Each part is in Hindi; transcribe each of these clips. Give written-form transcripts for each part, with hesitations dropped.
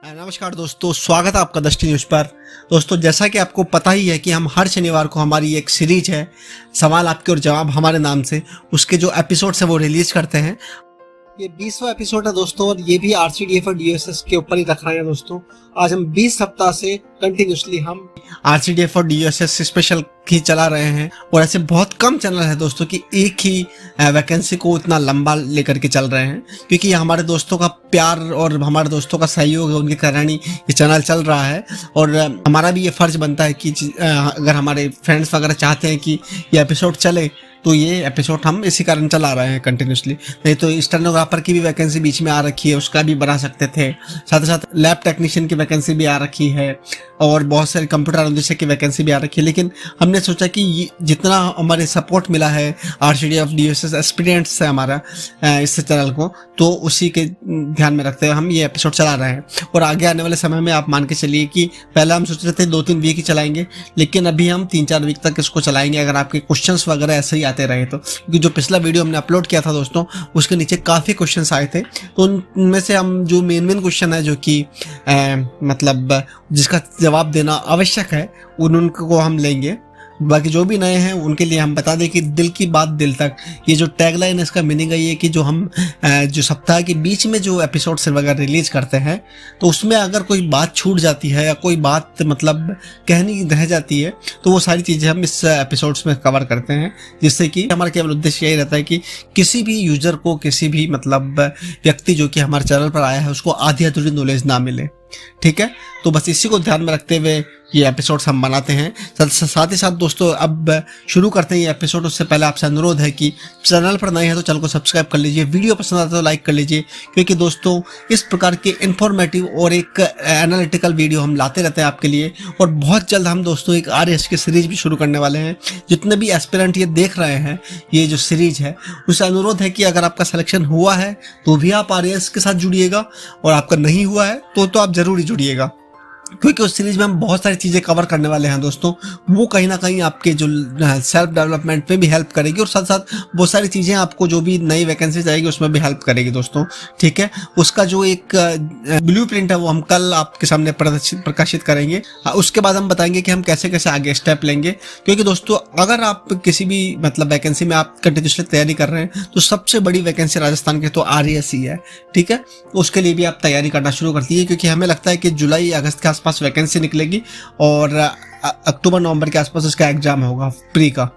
नमस्कार दोस्तों, स्वागत है आपका दृष्टि न्यूज पर। दोस्तों, जैसा कि आपको पता ही है कि हम हर शनिवार को हमारी एक सीरीज है सवाल आपके और जवाब हमारे नाम से, उसके जो एपिसोड्स है वो रिलीज करते हैं। ये 20वां एपिसोड है दोस्तों, और ये भी आरसीडीएफ और डीओएसएस के ऊपर ही रख रहे हैं दोस्तों। आज हम 20 सप्ताह से कंटिन्यूसली हम आरसीडीएफ और डीओएसएस स्पेशल ही चला रहे हैं, और ऐसे बहुत कम चैनल है दोस्तों कि एक ही वैकेंसी को इतना लंबा लेकर के चल रहे हैं, क्योंकि ये हमारे दोस्तों का प्यार और हमारे दोस्तों का सहयोग है, उनके कारण ही ये चैनल चल रहा है। और हमारा भी ये फर्ज बनता है कि अगर हमारे फ्रेंड्स वगैरह चाहते हैं कि ये एपिसोड चले तो ये एपिसोड हम इसी कारण चला रहे हैं कंटिन्यूसली। नहीं तो स्टेनोग्राफर की भी वैकेंसी बीच में आ रखी है, उसका भी बना सकते थे। साथ ही साथ लैब टेक्नीशियन की वैकेंसी भी आ रखी है, और बहुत सारे कंप्यूटर अनुदेशक की वैकेंसी भी आ रखी है। लेकिन हमने सोचा कि जितना हमारे सपोर्ट मिला है आरसीडीएफ डीओएसएस एस्पिरेंट्स से हमारा इस चैनल को, तो उसी के ध्यान में रखते हुए हम ये एपिसोड चला रहे हैं। और आगे आने वाले समय में आप मान के चलिए कि पहले हम सोच रहे थे 2-3 वीक ही चलाएंगे, लेकिन अभी हम 3-4 वीक तक इसको चलाएंगे, अगर आपके क्वेश्चंस वगैरह ऐसे ही आते रहे तो। क्योंकि जो पिछला वीडियो हमने अपलोड किया था दोस्तों, उसके नीचे काफ़ी क्वेश्चंस आए थे, तो उनमें से हम जो मेन क्वेश्चन है जो कि मतलब जिसका जवाब देना आवश्यक है उनको हम लेंगे। बाकी जो भी नए हैं उनके लिए हम बता दें कि दिल की बात दिल तक, ये जो टैगलाइन है इसका मीनिंग है ये कि जो हम जो सप्ताह के बीच में जो एपिसोड्स वगैरह रिलीज करते हैं, तो उसमें अगर कोई बात छूट जाती है या कोई बात मतलब कहनी रह जाती है, तो वो सारी चीज़ें हम इस एपिसोड्स में कवर करते हैं, जिससे कि हमारा केवल उद्देश्य यही रहता है कि किसी भी यूजर को, किसी भी मतलब व्यक्ति जो कि हमारे चैनल पर आया है, उसको आधी अधूरी नॉलेज ना मिले। ठीक है, तो बस इसी को ध्यान में रखते हुए ये एपिसोड्स हम बनाते हैं। साथ ही साथ दोस्तों, अब शुरू करते हैं ये एपिसोड। उससे पहले आपसे अनुरोध है कि चैनल पर नए हैं तो चैनल को सब्सक्राइब कर लीजिए, वीडियो पसंद आता है तो लाइक कर लीजिए, क्योंकि दोस्तों इस प्रकार के इन्फॉर्मेटिव और एक एनालिटिकल वीडियो हम लाते रहते हैं आपके लिए। और बहुत जल्द हम दोस्तों एक आरएएस की सीरीज भी शुरू करने वाले हैं। जितने भी एस्पिरेंट ये देख रहे हैं ये जो सीरीज है, उससे अनुरोध है कि अगर आपका सिलेक्शन हुआ है तो भी आप आरएएस के साथ जुड़िएगा, और आपका नहीं हुआ है तो आप जरूर जुड़िएगा, क्योंकि उस सीरीज में हम बहुत सारी चीज़ें कवर करने वाले हैं दोस्तों। वो कहीं ना कहीं आपके जो सेल्फ डेवलपमेंट में भी हेल्प करेगी, और साथ साथ बहुत सारी चीज़ें आपको जो भी नई वैकेंसीज आएगी उसमें भी हेल्प करेगी दोस्तों। ठीक है, उसका जो एक ब्लूप्रिंट है वो हम कल आपके सामने प्रकाशित करेंगे। उसके बाद हम बताएंगे कि हम कैसे कैसे आगे स्टेप लेंगे, क्योंकि दोस्तों अगर आप किसी भी मतलब वैकेंसी में आप कंटिन्यूसली तैयारी कर रहे हैं, तो सबसे बड़ी वैकेंसी राजस्थान की तो आरएएस ही है। ठीक है, उसके लिए भी आप तैयारी करना शुरू कर दीजिए, क्योंकि हमें लगता है कि जुलाई अगस्त के आसपास वैकेंसी निकलेगी, और अक्टूबर नवंबर के आसपास इसका एग्जाम होगा प्री का।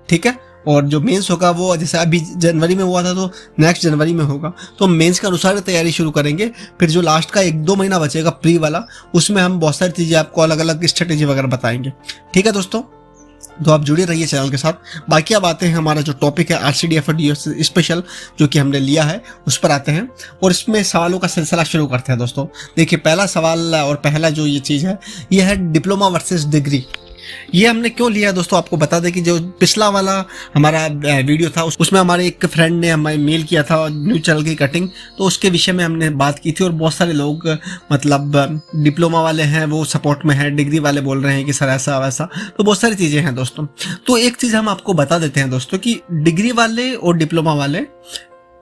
ठीक है, और जो मेंस होगा वो जैसे अभी जनवरी में हुआ था तो नेक्स्ट जनवरी में होगा, तो मेंस के अनुसार तैयारी शुरू करेंगे। फिर जो लास्ट का 1-2 महीना बचेगा प्री वाला, उसमें हम बहुत सारी चीज़ें आपको अलग अलग स्ट्रेटेजी वगैरह बताएंगे। ठीक है दोस्तों, तो आप जुड़े रहिए चैनल के साथ। बाकी अब आते हैं हमारा जो टॉपिक है आरसीडीएफ और डीओएसएस स्पेशल जो कि हमने लिया है, उस पर आते हैं और इसमें सवालों का सिलसिला शुरू करते हैं दोस्तों। देखिए, पहला सवाल और पहला जो ये चीज़ है ये है डिप्लोमा वर्सेस डिग्री। ये हमने क्यों लिया दोस्तों, आपको बता दें कि जो पिछला वाला हमारा वीडियो था उसमें हमारे एक फ्रेंड ने हमें मेल किया था न्यूज चैनल की कटिंग, तो उसके विषय में हमने बात की थी। और बहुत सारे लोग मतलब डिप्लोमा वाले हैं वो सपोर्ट में है, डिग्री वाले बोल रहे हैं कि सर ऐसा वैसा, तो बहुत सारी चीज़ें हैं दोस्तों। तो एक चीज़ हम आपको बता देते हैं दोस्तों कि डिग्री वाले और डिप्लोमा वाले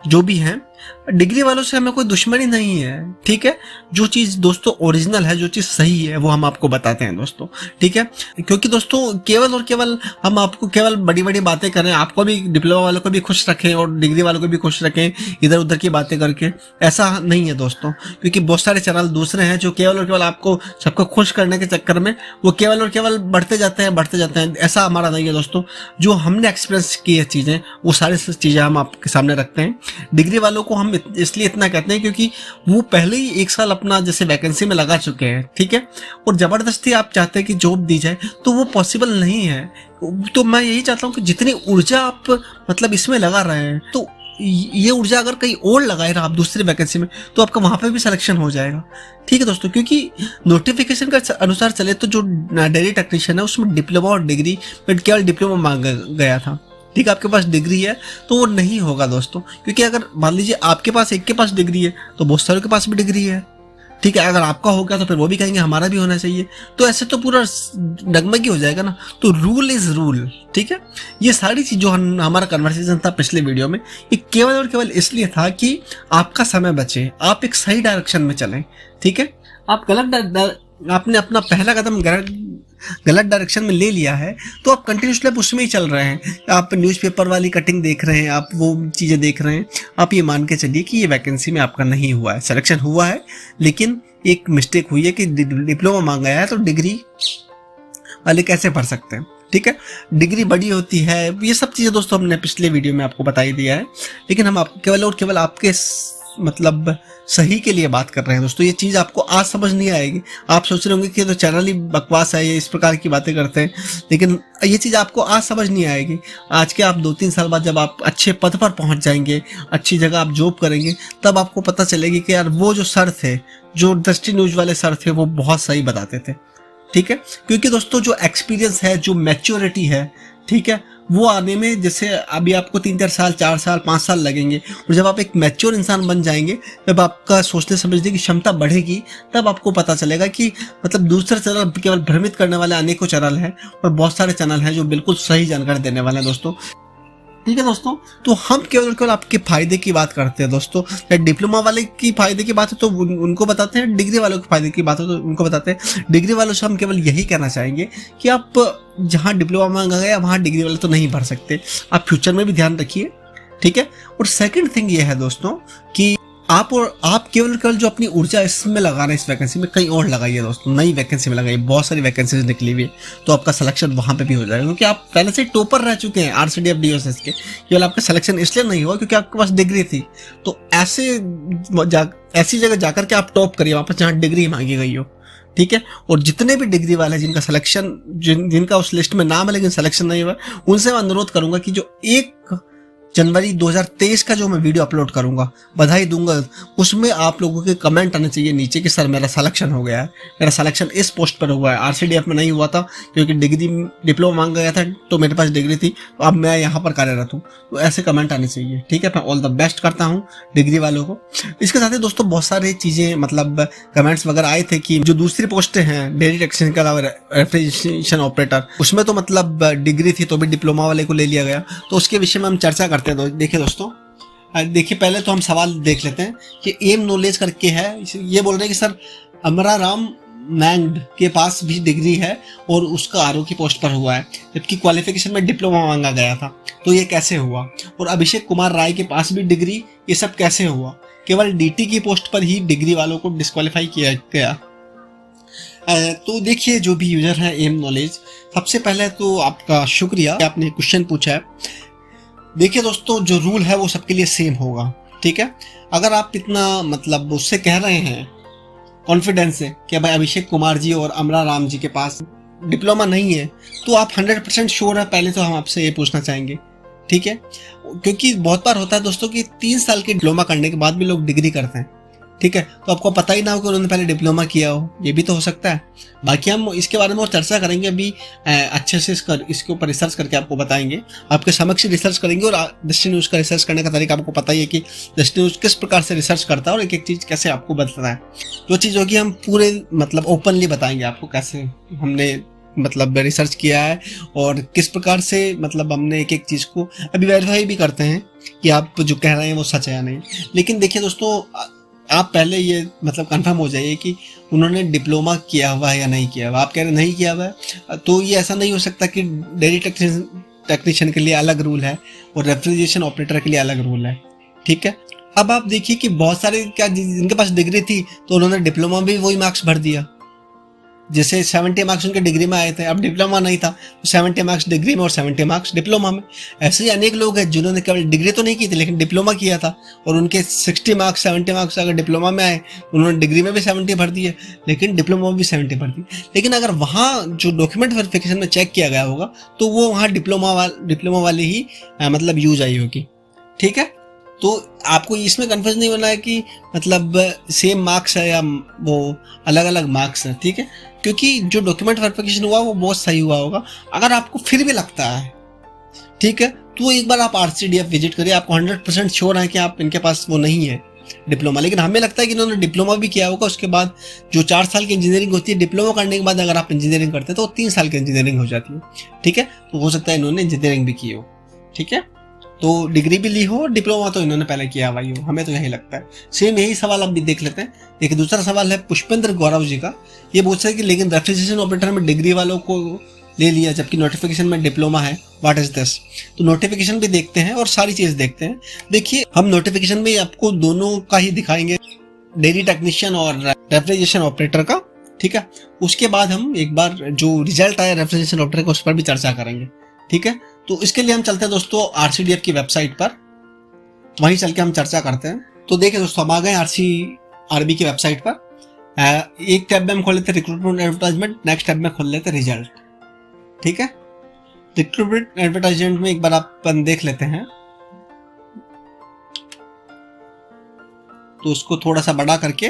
जो भी हैं, डिग्री वालों से हमें कोई दुश्मनी नहीं है। ठीक है, जो चीज़ दोस्तों ओरिजिनल है, जो चीज़ सही है, वो हम आपको बताते हैं दोस्तों। ठीक है, क्योंकि दोस्तों केवल और केवल हम आपको केवल बड़ी बड़ी बातें करें, आपको भी डिप्लोमा वालों को भी खुश रखें और डिग्री वालों को भी खुश रखें इधर उधर की बातें करके, ऐसा नहीं है दोस्तों। क्योंकि बहुत सारे चैनल दूसरे हैं जो केवल और केवल आपको सबको खुश करने के चक्कर में वो केवल और केवल बढ़ते जाते हैं। ऐसा हमारा नहीं है दोस्तों। जो हमने एक्सपीरियंस की है चीज़ें, वो सारी चीज़ें हम आपके सामने रखते हैं। डिग्री वालों को हम इसलिए इतना कहते हैं क्योंकि वो पहले ही 1 साल अपना जैसे वैकेंसी में लगा चुके हैं। ठीक है, और ज़बरदस्ती आप चाहते हैं कि जॉब दी जाए तो वो पॉसिबल नहीं है। तो मैं यही चाहता हूँ कि जितनी ऊर्जा आप मतलब इसमें लगा रहे हैं, तो ये ऊर्जा अगर कहीं और लगाए रहा आप दूसरी वैकेंसी में, तो आपका वहाँ पे भी सिलेक्शन हो जाएगा। ठीक है दोस्तों, क्योंकि नोटिफिकेशन के अनुसार चले तो जो डेयरी टेक्नीशियन है उसमें डिप्लोमा और डिग्री में केवल डिप्लोमा मांगा गया था। ठीक है, आपके पास डिग्री है तो वो नहीं होगा दोस्तों, क्योंकि अगर मान लीजिए आपके पास एक के पास डिग्री है तो बहुत सारों के पास भी डिग्री है। ठीक है, अगर आपका हो गया तो फिर वो भी कहेंगे हमारा भी होना चाहिए, तो ऐसे तो पूरा डगमगी हो जाएगा ना। तो रूल इज रूल, ठीक है। ये सारी चीज जो हमारा कन्वर्सेशन था पिछले वीडियो में, ये केवल और केवल इसलिए था कि आपका समय बचे, आप एक सही डायरेक्शन में चलें, ठीक है। आप आपने अपना पहला कदम गलत डायरेक्शन में ले लिया है, तो आप कंटिन्यूसली आप उसमें ही चल रहे हैं। आप न्यूज़पेपर वाली कटिंग देख रहे हैं, आप वो चीज़ें देख रहे हैं, आप ये मान के चलिए कि ये वैकेंसी में आपका नहीं हुआ है, सिलेक्शन हुआ है लेकिन एक मिस्टेक हुई है कि डिप्लोमा मांगा है, तो डिग्री वाले कैसे भर सकते हैं, ठीक है। डिग्री बड़ी होती है, ये सब चीज़ें दोस्तों हमने पिछले वीडियो में आपको बता ही दिया है, लेकिन हम आपको केवल और केवल आपके मतलब सही के लिए बात कर रहे हैं दोस्तों। ये चीज़ आपको आज समझ नहीं आएगी, आप सोच रहे होंगे कि तो चैनल ही बकवास है, ये इस प्रकार की बातें करते हैं, लेकिन ये चीज़ आपको आज समझ नहीं आएगी। आज के आप 2-3 साल बाद जब आप अच्छे पद पर पहुंच जाएंगे, अच्छी जगह आप जॉब करेंगे, तब आपको पता चलेगी कि यार वो जो सर थे, जो दृष्टि न्यूज वाले सर थे, वो बहुत सही बताते थे, ठीक है। क्योंकि दोस्तों जो एक्सपीरियंस है, जो मैच्योरिटी है, ठीक है, वो आने में जैसे अभी आपको 3-4 साल, 4 साल, 5 साल लगेंगे, और जब आप एक मैच्योर इंसान बन जाएंगे, जब आपका सोचने समझने की क्षमता बढ़ेगी, तब आपको पता चलेगा कि मतलब दूसरे चैनल केवल भ्रमित करने वाले अनेकों चैनल हैं और बहुत सारे चैनल हैं जो बिल्कुल सही जानकारी देने वाले हैं दोस्तों, ठीक है दोस्तों। तो हम केवल आपके फायदे की बात करते हैं दोस्तों। डिप्लोमा वाले की फायदे की बात है तो उनको बताते हैं, डिग्री वालों के फायदे की बात है तो उनको बताते हैं। डिग्री वालों से हम केवल यही कहना चाहेंगे कि आप जहां डिप्लोमा मांगा गया वहां डिग्री वाले तो नहीं भर सकते, आप फ्यूचर में भी ध्यान रखिए, ठीक है। और सेकंड थिंग ये है दोस्तों कि आप केवल जो अपनी ऊर्जा इसमें लगा रहे हैं, इस वैकेंसी में, कहीं और लगाइए दोस्तों, नई वैकेंसी में लगाइए। बहुत सारी वैकेंसीज निकली हुई है, तो आपका सिलेक्शन वहां पे भी हो जाएगा, क्योंकि आप पहले से टॉपर रह चुके हैं RCDF DOSS के। केवल आपका सिलेक्शन इसलिए नहीं हुआ क्योंकि आपके पास डिग्री थी, तो ऐसी जगह जाकर के आप टॉप करिए, वहां पर जहाँ डिग्री मांगी गई हो, ठीक है। और जितने भी डिग्री वाले जिनका सिलेक्शन जिनका उस लिस्ट में नाम है लेकिन सिलेक्शन नहीं हुआ, उनसे मैं अनुरोध करूंगा कि जो 1 जनवरी 2023 का जो मैं वीडियो अपलोड करूंगा, बधाई दूंगा, उसमें आप लोगों के कमेंट आने चाहिए नीचे कि सर मेरा सिलेक्शन हो गया है, मेरा सिलेक्शन इस पोस्ट पर हुआ है, RCDF में नहीं हुआ था क्योंकि डिप्लोमा मांगा गया था, तो मेरे पास डिग्री थी, तो अब मैं यहाँ पर कार्यरत हूँ। तो ऐसे कमेंट आने चाहिए, ठीक है। मैं ऑल द बेस्ट करता हूँ डिग्री वालों को। इसके साथ ही दोस्तों बहुत सारी चीज़ें मतलब कमेंट्स वगैरह आए थे कि जो दूसरी पोस्टें हैं डेयरी टेक्नीशियन के अलावा रेफ्रिजरेशन ऑपरेटर, उसमें तो मतलब डिग्री थी तो भी डिप्लोमा वाले को ले लिया गया, तो उसके विषय में हम चर्चा करते हैं। देखिए दोस्तों, देखिए पहले तो हम सवाल देख लेते हैं कि एम नॉलेज करके है, ये बोल रहे हैं कि सर अमरा राम मैंग के पास भी डिग्री है और उसका RO की पोस्ट पर हुआ है, जबकि क्वालिफिकेशन में डिप्लोमा मांगा गया था, तो ये कैसे हुआ। और अभिषेक कुमार राय के पास भी डिग्री, ये सब कैसे हुआ। केवल DT की पोस्ट पर ही डिग्री वालों को डिस्क्वालीफाई किया गया। तो देखिए जो भी यूजर है एम नॉलेज, सबसे पहले तो आपका शुक्रिया, आपने क्वेश्चन पूछा है। देखिए दोस्तों जो रूल है वो सबके लिए सेम होगा, ठीक है। अगर आप इतना मतलब उससे कह रहे हैं कॉन्फिडेंस से कि भाई अभिषेक कुमार जी और अमरा राम जी के पास डिप्लोमा नहीं है, तो आप 100% श्योर है, पहले तो हम आपसे ये पूछना चाहेंगे, ठीक है। क्योंकि बहुत बार होता है दोस्तों कि 3 साल के डिप्लोमा करने के बाद भी लोग डिग्री करते हैं, ठीक है, तो आपको पता ही ना हो कि उन्होंने पहले डिप्लोमा किया हो, ये भी तो हो सकता है। बाकी हम इसके बारे में और चर्चा करेंगे अभी, अच्छे से इसके ऊपर रिसर्च करके आपको बताएंगे, आपके समक्ष रिसर्च करेंगे। और दृष्टि न्यूज़ का रिसर्च करने का तरीका आपको पता ही है कि दृष्टि न्यूज़ किस प्रकार से रिसर्च करता है और एक एक चीज़ कैसे आपको बताता है। जो चीज़ होगी हम पूरे मतलब ओपनली बताएंगे आपको, कैसे हमने मतलब रिसर्च किया है और किस प्रकार से मतलब हमने एक एक चीज़ को अभी वेरीफाई भी करते हैं कि आप जो कह रहे हैं वो सच है या नहीं। लेकिन देखिए दोस्तों, आप पहले ये मतलब कंफर्म हो जाइए कि उन्होंने डिप्लोमा किया हुआ है या नहीं किया हुआ। आप कह रहे हैं नहीं किया हुआ है, तो ये ऐसा नहीं हो सकता कि डेयरी टेक्नीशियन के लिए अलग रूल है और रेफ्रिजरेशन ऑपरेटर के लिए अलग रूल है, ठीक है। अब आप देखिए कि बहुत सारे क्या जिनके पास डिग्री थी तो उन्होंने डिप्लोमा भी वही मार्क्स भर दिया, जैसे 70 मार्क्स उनके डिग्री में आए थे, अब डिप्लोमा नहीं था तो 70 मार्क्स डिग्री में और 70 मार्क्स डिप्लोमा में। ऐसे ही अनेक लोग हैं जिन्होंने केवल डिग्री तो नहीं की थी लेकिन डिप्लोमा किया था और उनके 60 मार्क्स 70 मार्क्स अगर डिप्लोमा में आए, उन्होंने डिग्री में भी 70 भर दिए लेकिन डिप्लोमा में भी 70 भर दी। लेकिन अगर वहाँ जो डॉक्यूमेंट वेरिफिकेशन में चेक किया गया होगा तो वो वहाँ डिप्लोमा वाली ही मतलब यूज आई होगी, ठीक है। तो आपको इसमें कन्फ्यूज नहीं होना है कि मतलब सेम मार्क्स है या वो अलग अलग मार्क्स है, ठीक है, क्योंकि जो डॉक्यूमेंट वेरिफिकेशन हुआ वो बहुत सही हुआ होगा। अगर आपको फिर भी लगता है, ठीक है, तो एक बार आप RCDF विजिट करिए, आपको 100% श्योर है कि आप इनके पास वो नहीं है, डिप्लोमा, लेकिन हमें लगता है कि इन्होंने डिप्लोमा भी किया होगा। उसके बाद जो 4 साल की इंजीनियरिंग होती है, डिप्लोमा करने के बाद अगर आप इंजीनियरिंग करते हैं तो 3 साल की इंजीनियरिंग हो जाती है। ठीक है, तो हो सकता है इन्होंने इंजीनियरिंग भी की हो। ठीक है, तो डिग्री भी ली हो और डिप्लोमा तो इन्होंने पहले किया हुआ ही हो, हमें तो यही लगता है। सेम यही सवाल अब भी देख लेते हैं। देखिए दूसरा सवाल है पुष्पेंद्र गौरव जी का। ये पूछ रहे हैं कि लेकिन रेफ्रिजरेशन ऑपरेटर में डिग्री वालों को ले लिया जबकि नोटिफिकेशन में डिप्लोमा है, व्हाट इज दिस। तो नोटिफिकेशन भी देखते हैं और सारी चीज देखते हैं। देखिए हम नोटिफिकेशन में आपको दोनों का ही दिखाएंगे, डेयरी टेक्नीशियन और रेफ्रिजरेशन ऑपरेटर का। ठीक है, उसके बाद हम एक बार जो रिजल्ट आया रेफ्रिजरेशन ऑपरेटर का उस पर भी चर्चा करेंगे। ठीक है, तो इसके लिए हम चलते हैं दोस्तों आरसीडीएफ की वेबसाइट पर, वहीं चल के हम चर्चा करते हैं। तो देखिए दोस्तों हम आ गए आरसीआरबी की वेबसाइट पर। एक टैब में हम खोल लेते हैं रिक्रूटमेंट एडवर्टाइजमेंट, नेक्स्ट टैब में खोल लेते हैं रिजल्ट। ठीक है, रिक्रूटमेंट एडवर्टाइजमेंट में एक बार अपन देख लेते हैं, तो उसको थोड़ा सा बड़ा करके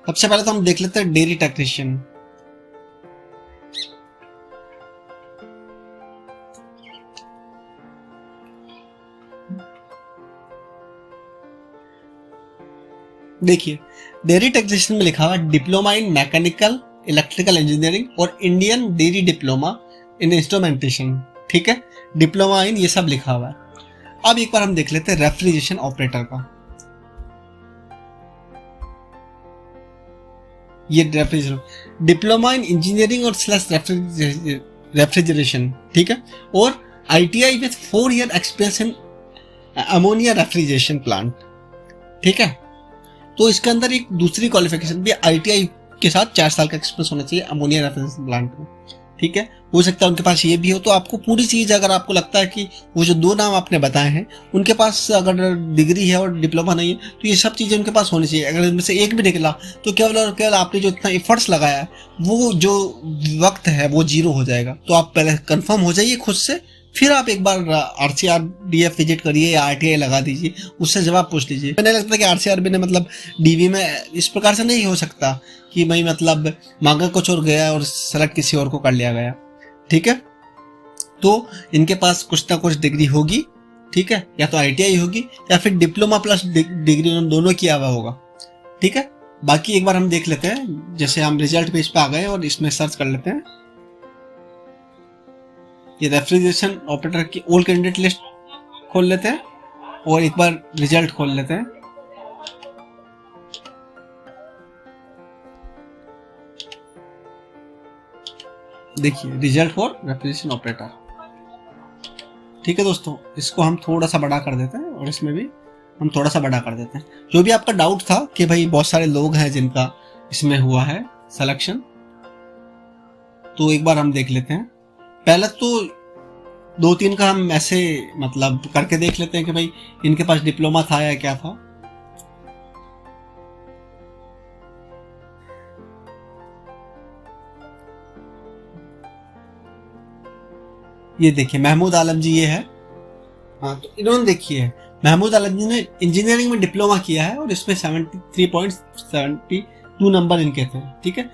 सबसे पहले तो हम देख लेते हैं डेयरी टेक्नीशियन। देखिए डेयरी टेक्नीशियन में लिखा हुआ diploma in mechanical electrical engineering और Indian dairy diploma in instrumentation. ठीक है, डिप्लोमा इन ये सब लिखा हुआ है। अब एक बार हम देख लेते हैं रेफ्रिजरेशन ऑपरेटर का। ये रेफ्रिजरेशन डिप्लोमा इन इंजीनियरिंग और स्लैश रेफ्रिजरेशन। ठीक है, और ITI with 4 year experience in ammonia refrigeration plant. ठीक है, तो इसके अंदर एक दूसरी क्वालिफिकेशन भी आईटीआई के साथ 4 साल का एक्सपीरियंस होना चाहिए अमोनिया रेफ्रिजरेशन प्लांट में। ठीक है, हो सकता है उनके पास ये भी हो। तो आपको पूरी चीज, अगर आपको लगता है कि वो जो 2 नाम आपने बताए हैं उनके पास अगर डिग्री है और डिप्लोमा नहीं है तो ये सब चीजें उनके पास होनी चाहिए। अगर इनमें से एक भी निकला तो केवल और केवल आपने जो इतना एफर्ट्स लगाया है वो जो वक्त है वो 0 हो जाएगा। तो आप पहले कंफर्म हो जाइए खुद से, फिर आप एक बार आरसीआरबीएफ विजिट करिए या आरटीआई लगा दीजिए, उससे जवाब पूछ लीजिए। मैंने लगता है कि आरसीआरबी ने मतलब डीवी में इस प्रकार से नहीं हो सकता कि भाई मतलब मांगा कुछ और गया और सेलेक्ट किसी और को कर लिया गया। ठीक है, तो इनके पास कुछ ना कुछ डिग्री होगी। ठीक है, या तो आईटीआई होगी या फिर डिप्लोमा प्लस डिग्री उन्होंने दोनों किया हुआ होगा। ठीक है, बाकी एक बार हम देख लेते हैं। जैसे हम रिजल्ट पेज पे आ गए और इसमें सर्च कर लेते हैं, ये रेफ्रिजरेशन ऑपरेटर की ऑल कैंडिडेट लिस्ट खोल लेते हैं और एक बार रिजल्ट खोल लेते हैं। देखिए रिजल्ट फॉर रेफ्रिजरेशन ऑपरेटर। ठीक है दोस्तों, इसको हम थोड़ा सा बड़ा कर देते हैं और इसमें भी हम थोड़ा सा बड़ा कर देते हैं। जो भी आपका डाउट था कि भाई बहुत सारे लोग हैं जिनका इसमें हुआ है सिलेक्शन, तो एक बार हम देख लेते हैं। पहले तो 2-3 का हम ऐसे मतलब करके देख लेते हैं कि भाई इनके पास डिप्लोमा था या क्या था। ये देखिए महमूद आलम जी ये है। हाँ, तो इन्होंने देखिए महमूद आलम जी ने इंजीनियरिंग में डिप्लोमा किया है और इसमें 73.72 नंबर इनके थे। ठीक है,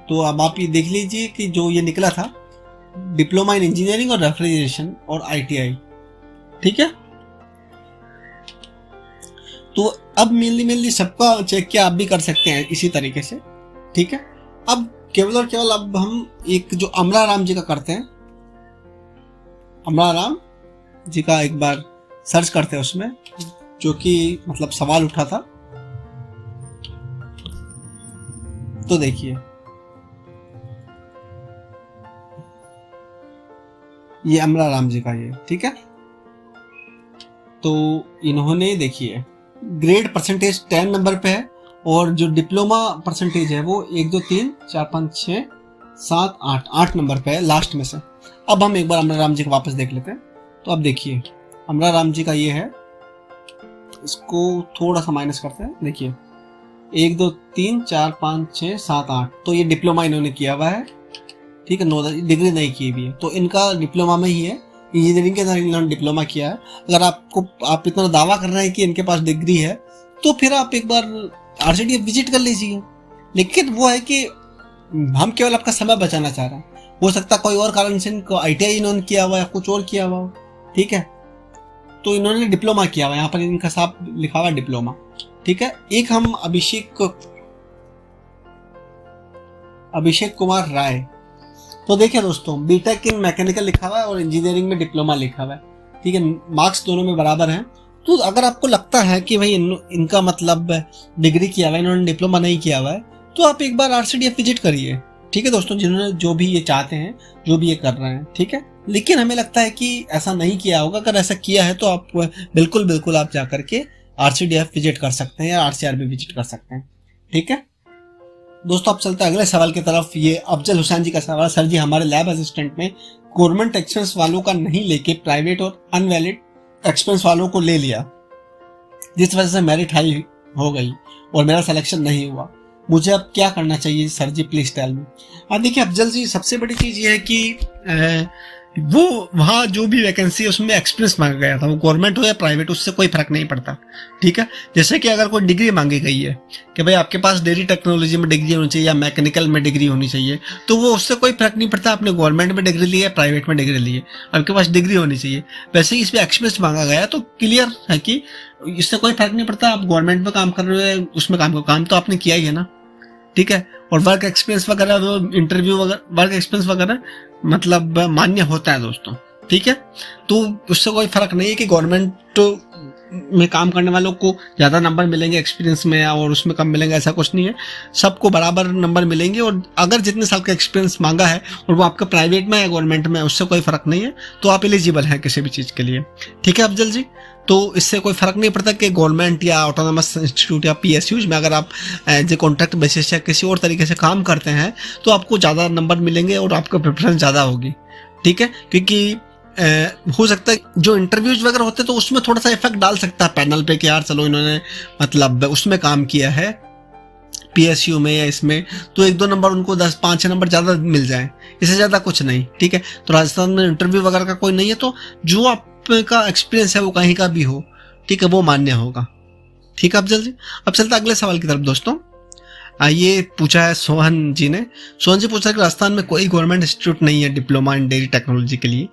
तो अब आप ये देख लीजिए कि जो ये निकला था डिप्लोमा इन इंजीनियरिंग और रेफ्रिजरेशन और आईटीआई। ठीक है, तो अब मेनली सबका चेक किया आप भी कर सकते हैं इसी तरीके से। ठीक है, अब केवल और केवल अब हम एक जो अमरा राम जी का करते हैं, अमरा राम जी का एक बार सर्च करते हैं उसमें, जो कि मतलब सवाल उठा था। तो देखिए ये अमरा राम जी का ये। ठीक है, तो इन्होंने देखिए ग्रेड परसेंटेज 10 नंबर पे है और जो डिप्लोमा परसेंटेज है वो 1 2 3 4 5 6 7 8 नंबर पे है लास्ट में से। अब हम एक बार अमरा राम जी को वापस देख लेते हैं। तो अब देखिए अमरा राम जी का ये है, इसको थोड़ा सा माइनस करते हैं। देखिए 1 2 3 4 5 6 7 8, तो ये डिप्लोमा इन्होंने किया हुआ है। ठीक है, 9 डिग्री नहीं की भी है, तो इनका डिप्लोमा में ही है। इंजीनियरिंग के अंदर इन्होंने डिप्लोमा किया है। अगर आप इतना दावा कर रहे हैं कि इनके पास डिग्री है तो फिर आप एक बार आरसीडीएफ विजिट कर लीजिए। लेकिन वो है कि हम केवल आपका समय बचाना चाह रहे हैं, हो सकता कोई और कारण से इनको आईटीआई इन्होंने किया हुआ या कुछ और किया हुआ। ठीक है, तो इन्होंने डिप्लोमा किया हुआ, यहाँ पर इनका साफ लिखा हुआ डिप्लोमा। ठीक है। एक हम अभिषेक कुमार राय, तो देखिए दोस्तों, बीटेक इन मैकेनिकल लिखा हुआ है और इंजीनियरिंग में डिप्लोमा लिखा हुआ है, ठीक है। मार्क्स दोनों में बराबर हैं। तो अगर आपको लगता है कि भाई इनका मतलब डिग्री किया हुआ है, इन्होंने डिप्लोमा नहीं किया हुआ है, तो आप एक बार आरसीडीएफ विजिट करिए, ठीक है दोस्तों, जिन्होंने जो भी ये चाहते हैं, जो भी ये कर रहे हैं, ठीक है। लेकिन हमें लगता है कि ऐसा नहीं किया होगा। अगर ऐसा किया है तो आप बिल्कुल आप जाकर के आरसीडीएफ विजिट कर सकते हैं या आरसीआर भी विजिट कर सकते हैं, ठीक है दोस्तों। अब चलते हैं अगले सवाल की तरफ। ये अफजल हुसैन जी का सवाल, सर जी हमारे लैब असिस्टेंट में गवर्नमेंट एक्सपेंस वालों का नहीं लेके प्राइवेट और अनवैलिड एक्सपेंस वालों को ले लिया, जिस वजह से मेरिट हाई हो गई और मेरा सिलेक्शन नहीं हुआ, मुझे अब क्या करना चाहिए sir ji, please tell me. देखिए अफजल जी, सबसे बड़ी चीज ये है कि वो वहाँ जो भी वैकेंसी है उसमें एक्सपीरियंस मांगा गया था, वो गवर्नमेंट हो या प्राइवेट, उससे कोई फर्क नहीं पड़ता, ठीक है। जैसे कि अगर कोई डिग्री मांगी गई है कि भाई आपके पास डेयरी टेक्नोलॉजी में डिग्री होनी चाहिए या मैकेनिकल में डिग्री होनी चाहिए, तो वो उससे कोई फर्क नहीं पड़ता आपने गवर्नमेंट में डिग्री ली है, प्राइवेट में डिग्री ली है, आपके पास डिग्री होनी चाहिए। वैसे ही इसमें एक्सपीरियंस मांगा गया, तो क्लियर है कि इससे कोई फर्क नहीं पड़ता आप गवर्नमेंट में काम कर रहे हो, उसमें काम तो आपने किया ही है ना, ठीक है। और वर्क एक्सपीरियंस वगैरह, वो इंटरव्यू वगैरह, वर्क एक्सपीरियंस वगैरह मतलब मान्य होता है दोस्तों, ठीक है। तो उससे कोई फर्क नहीं है कि गवर्नमेंट में काम करने वालों को ज्यादा नंबर मिलेंगे एक्सपीरियंस में और उसमें कम मिलेंगे, ऐसा कुछ नहीं है, सबको बराबर नंबर मिलेंगे। और अगर जितने साल का एक्सपीरियंस मांगा है और वो आपका प्राइवेट में या गवर्नमेंट में, उससे कोई फर्क नहीं है, तो आप एलिजिबल हैं किसी भी चीज के लिए, ठीक है अफजल जी। तो इससे कोई फर्क नहीं पड़ता कि गवर्नमेंट या ऑटोनोमस इंस्टीट्यूट या पीएसयूज में अगर आप जो कॉन्ट्रैक्ट बेसिस या किसी और तरीके से काम करते हैं, तो आपको ज़्यादा नंबर मिलेंगे और आपका प्रेफरेंस ज़्यादा होगी, ठीक है। क्योंकि हो सकता है जो इंटरव्यूज वगैरह होते हैं तो उसमें थोड़ा सा इफेक्ट डाल सकता है पैनल पे कि यार चलो इन्होंने मतलब उसमें काम किया है पीएसयू में या इसमें, तो 1-2 नंबर उनको 10-5 नंबर ज़्यादा मिल जाए, इससे ज़्यादा कुछ नहीं, ठीक है। तो राजस्थान में इंटरव्यू वगैरह का कोई नहीं है, तो जो आपका एक्सपीरियंस है वो कहीं का भी हो, ठीक है, वो मान्य होगा, ठीक है अफजल जी। अब चलता अगले सवाल की तरफ दोस्तों। ये पूछा है सोहन जी ने। सोहन जी पूछा कि राजस्थान में कोई गवर्नमेंट इंस्टीट्यूट नहीं है डिप्लोमा इन डेयरी टेक्नोलॉजी के लिए,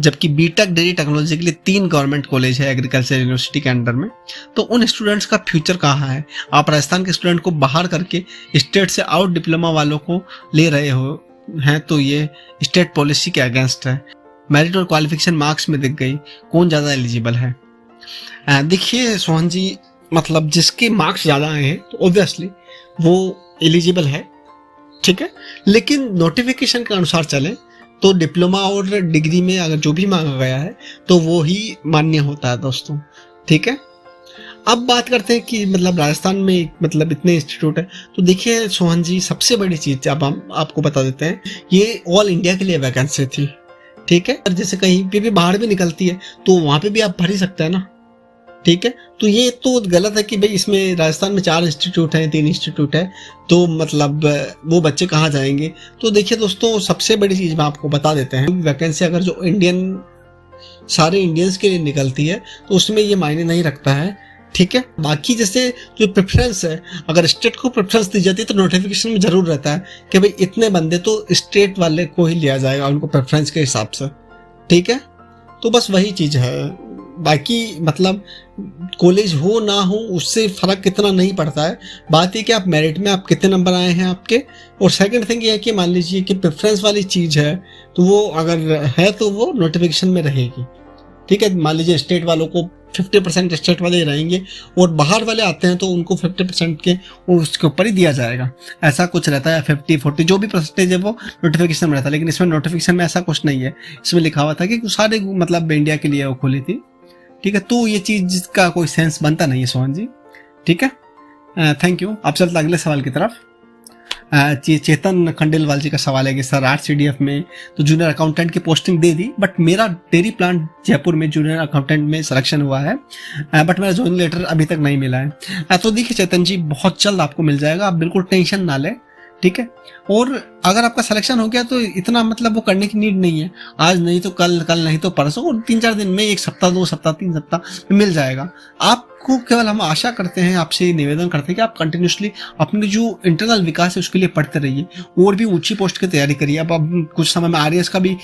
जबकि बीटेक डेयरी टेक्नोलॉजी के लिए 3 गवर्नमेंट कॉलेज है एग्रीकल्चर यूनिवर्सिटी के अंडर में, तो उन स्टूडेंट्स का फ्यूचर कहाँ है? आप राजस्थान के स्टूडेंट को बाहर करके स्टेट से आउट डिप्लोमा वालों को ले रहे हो हैं, तो ये स्टेट पॉलिसी के अगेंस्ट है। मेरिट और क्वालिफिकेशन मार्क्स में दिख गई, कौन ज़्यादा एलिजिबल है? देखिए सोहन जी, मतलब जिसके मार्क्स ज़्यादा आए हैं तो ऑब्वियसली वो एलिजिबल है, ठीक है। लेकिन नोटिफिकेशन के अनुसार चले तो डिप्लोमा और डिग्री में अगर जो भी मांगा गया है तो वो ही मान्य होता है दोस्तों, ठीक है। अब बात करते हैं कि मतलब राजस्थान में मतलब इतने इंस्टीट्यूट है, तो देखिए सोहन जी, सबसे बड़ी चीज़ अब हम आपको बता देते हैं, ये ऑल इंडिया के लिए वैकेंसी थी, ठीक है। जैसे कहीं पे भी बाहर भी निकलती है तो वहाँ पे भी आप भर ही सकते हैं ना, ठीक है। तो ये तो गलत है कि भाई इसमें राजस्थान में 4 इंस्टीट्यूट हैं, 3 इंस्टीट्यूट है, तो मतलब वो बच्चे कहाँ जाएंगे? तो देखिए दोस्तों, सबसे बड़ी चीज़ मैं आपको बता देते हैं, वैकेंसी अगर जो सारे इंडियंस के लिए निकलती है तो उसमें ये मायने नहीं रखता है, ठीक है। बाकी जैसे जो प्रेफरेंस है, अगर स्टेट को प्रेफरेंस दी जाती है तो नोटिफिकेशन में जरूर रहता है कि भाई इतने बंदे तो स्टेट वाले को ही लिया जाएगा उनको प्रेफरेंस के हिसाब से, ठीक है। तो बस वही चीज़ है, बाकी मतलब कॉलेज हो ना हो उससे फर्क कितना नहीं पड़ता है। बात ये कि आप मेरिट में आप कितने नंबर आए हैं आपके, और सेकंड थिंग ये है कि मान लीजिए कि प्रेफरेंस वाली चीज़ है तो वो अगर है तो वो नोटिफिकेशन में रहेगी, ठीक है। मान लीजिए स्टेट वालों को 50% स्टेट वाले ही रहेंगे और बाहर वाले आते हैं तो उनको 50% के उसके ऊपर ही दिया जाएगा, ऐसा कुछ रहता है। 50-40 जो भी परसेंटेज है वो नोटिफिकेशन में रहता है, लेकिन इसमें नोटिफिकेशन में ऐसा कुछ नहीं है। इसमें लिखा हुआ था कि सारे मतलब इंडिया के लिए वो खुली थी, ठीक है। तो ये चीज़ का कोई सेंस बनता नहीं है सोहन जी, ठीक है। Thank you. अब चलते अगले सवाल की तरफ। चेतन खंडेलवाल जी का सवाल है कि सर आरसीडीएफ में तो जूनियर अकाउंटेंट की पोस्टिंग दे दी, बट मेरा डेयरी प्लांट जयपुर में जूनियर अकाउंटेंट में सिलेक्शन हुआ है, बट मेरा ज्वाइनिंग लेटर अभी तक नहीं मिला है। तो देखिए चेतन जी, बहुत जल्द आपको मिल जाएगा, आप बिल्कुल टेंशन ना लें, ठीक है। और अगर आपका सिलेक्शन हो गया तो इतना मतलब वो करने की नीड नहीं है, आज नहीं तो कल, कल नहीं तो परसों, और 3-4 दिन में, 1 सप्ताह, 2 सप्ताह, 3 सप्ताह में मिल जाएगा आपको। केवल हम आशा करते हैं, आपसे निवेदन करते हैं कि आप कंटिन्यूसली अपनी जो इंटरनल विकास है उसके लिए पढ़ते रहिए और भी ऊंची पोस्ट की तैयारी करिए। अब कुछ समय में आरएएस का भी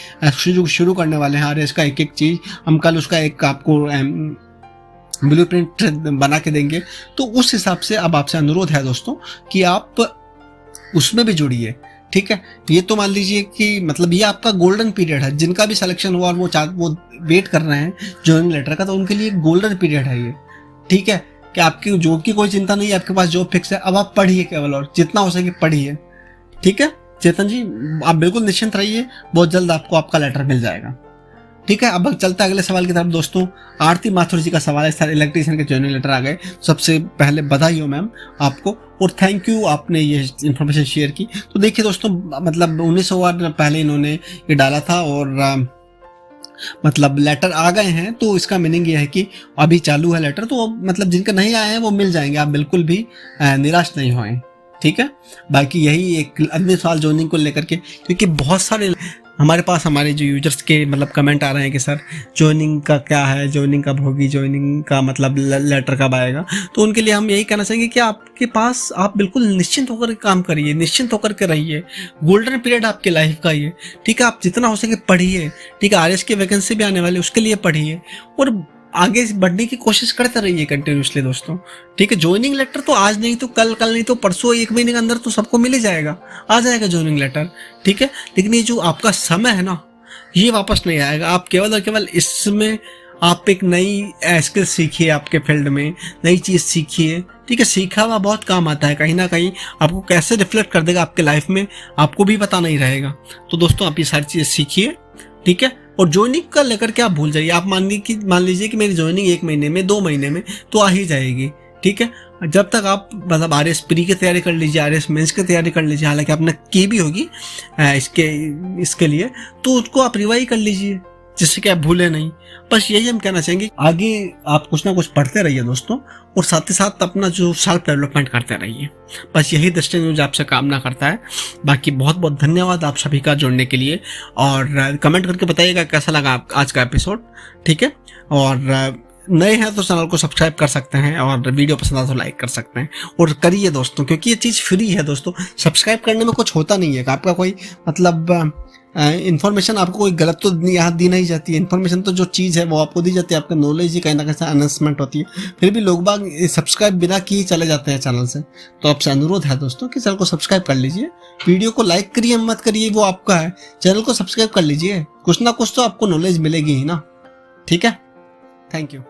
शुरू करने वाले हैं, आरएएस का एक चीज़ हम कल उसका एक आपको ब्लूप्रिंट बना के देंगे। तो उस हिसाब से अब आपसे अनुरोध है दोस्तों कि आप उसमें भी जुड़िए, ठीक है। ये तो मान लीजिए कि मतलब ये आपका गोल्डन पीरियड है, जिनका भी सिलेक्शन हुआ और वो वेट कर रहे हैं ज्वाइनिंग लेटर का, तो उनके लिए गोल्डन पीरियड है ये, ठीक है। कि आपकी जॉब की कोई चिंता नहीं है, आपके पास जॉब फिक्स है। अब आप पढ़िए केवल, और जितना हो सके पढ़िए, ठीक है। चेतन जी आप बिल्कुल निश्चिंत रहिए, बहुत जल्द आपको आपका लेटर मिल जाएगा, ठीक है। अब चलता है अगले सवाल की तरफ दोस्तों। आरती माथुर जी का सवाल है, सर इलेक्ट्रीशियन के ज्वाइनिंग लेटर आ गए। सबसे पहले बधाई हो मैम आपको, और थैंक यू आपने ये इन्फॉर्मेशन शेयर की। तो देखिए दोस्तों, मतलब 1900 पहले इन्होंने ये डाला था और मतलब लेटर आ गए हैं, तो इसका मीनिंग ये है कि अभी चालू है लेटर, तो मतलब जिनके नहीं आए हैं वो मिल जाएंगे, आप बिल्कुल भी निराश नहीं होएं, ठीक है। बाकी यही एक अन्य सवाल ज्वाइनिंग को लेकर के, क्योंकि बहुत सारे हमारे पास हमारे जो यूजर्स के मतलब कमेंट आ रहे हैं कि सर ज्वाइनिंग का क्या है, ज्वाइनिंग कब होगी, ज्वाइनिंग का मतलब लेटर कब आएगा। तो उनके लिए हम यही कहना चाहेंगे कि आपके पास आप बिल्कुल निश्चिंत होकर काम करिए, निश्चिंत होकर के रहिए। गोल्डन पीरियड आपके लाइफ का ये, ठीक है। आप जितना हो सके पढ़िए, ठीक है। आरएस की वैकेंसी भी आने वाली, उसके लिए पढ़िए और आगे बढ़ने की कोशिश करते रहिए कंटिन्यूसली दोस्तों, ठीक है। ज्वाइनिंग लेटर तो आज नहीं तो कल, कल नहीं तो परसों, 1 महीने के अंदर तो सबको मिल ही जाएगा, आ जाएगा ज्वाइनिंग लेटर, ठीक है। लेकिन ये जो आपका समय है ना, ये वापस नहीं आएगा। आप केवल और केवल इसमें आप एक नई स्किल सीखिए, आपके फील्ड में नई चीज सीखिए, ठीक है। सीखा हुआ बहुत काम आता है, कहीं ना कहीं आपको कैसे रिफ्लेक्ट कर देगा आपके लाइफ में आपको भी पता नहीं रहेगा। तो दोस्तों आप ये सारी चीजें सीखिए, ठीक है। और ज्वाइनिंग का लेकर के आप भूल जाइए। आप मान लीजिए कि मेरी ज्वाइनिंग 1 महीने में, 2 महीने में तो आ ही जाएगी, ठीक है। जब तक आप मतलब आरएस प्री की तैयारी कर लीजिए, आरएस मेंस की तैयारी कर लीजिए, हालांकि आपने की भी होगी इसके लिए, तो उसको आप रिवाइज कर लीजिए, जिससे कि आप भूले नहीं। बस यही हम कहना चाहेंगे, आगे आप कुछ ना कुछ पढ़ते रहिए दोस्तों, और साथ ही साथ अपना जो सेल्फ डेवलपमेंट करते रहिए। बस यही दृष्टि न्यूज आपसे कामना करता है। बाकी बहुत बहुत धन्यवाद आप सभी का जुड़ने के लिए, और कमेंट करके बताइएगा कैसा लगा आज का एपिसोड, ठीक है। और नए हैं तो चैनल को सब्सक्राइब कर सकते हैं, और वीडियो पसंद आए तो लाइक कर सकते हैं, और करिए दोस्तों, क्योंकि ये चीज़ फ्री है दोस्तों। सब्सक्राइब करने में कुछ होता नहीं है, आपका कोई मतलब इन्फॉर्मेशन आपको कोई गलत तो यहाँ दी नहीं जाती है। इन्फॉर्मेशन तो जो चीज़ है वो आपको दी जाती है, आपका नॉलेज ही कहीं ना कहीं अनाउंसमेंट होती है। फिर भी लोग बाग सब्सक्राइब बिना किए चले जाते हैं चैनल से। तो आपसे अनुरोध है दोस्तों कि चैनल को सब्सक्राइब कर लीजिए, वीडियो को लाइक करिए मत करिए, वो आपका है। चैनल को सब्सक्राइब कर लीजिए, कुछ ना कुछ तो आपको नॉलेज मिलेगी ही ना, ठीक है। Thank you.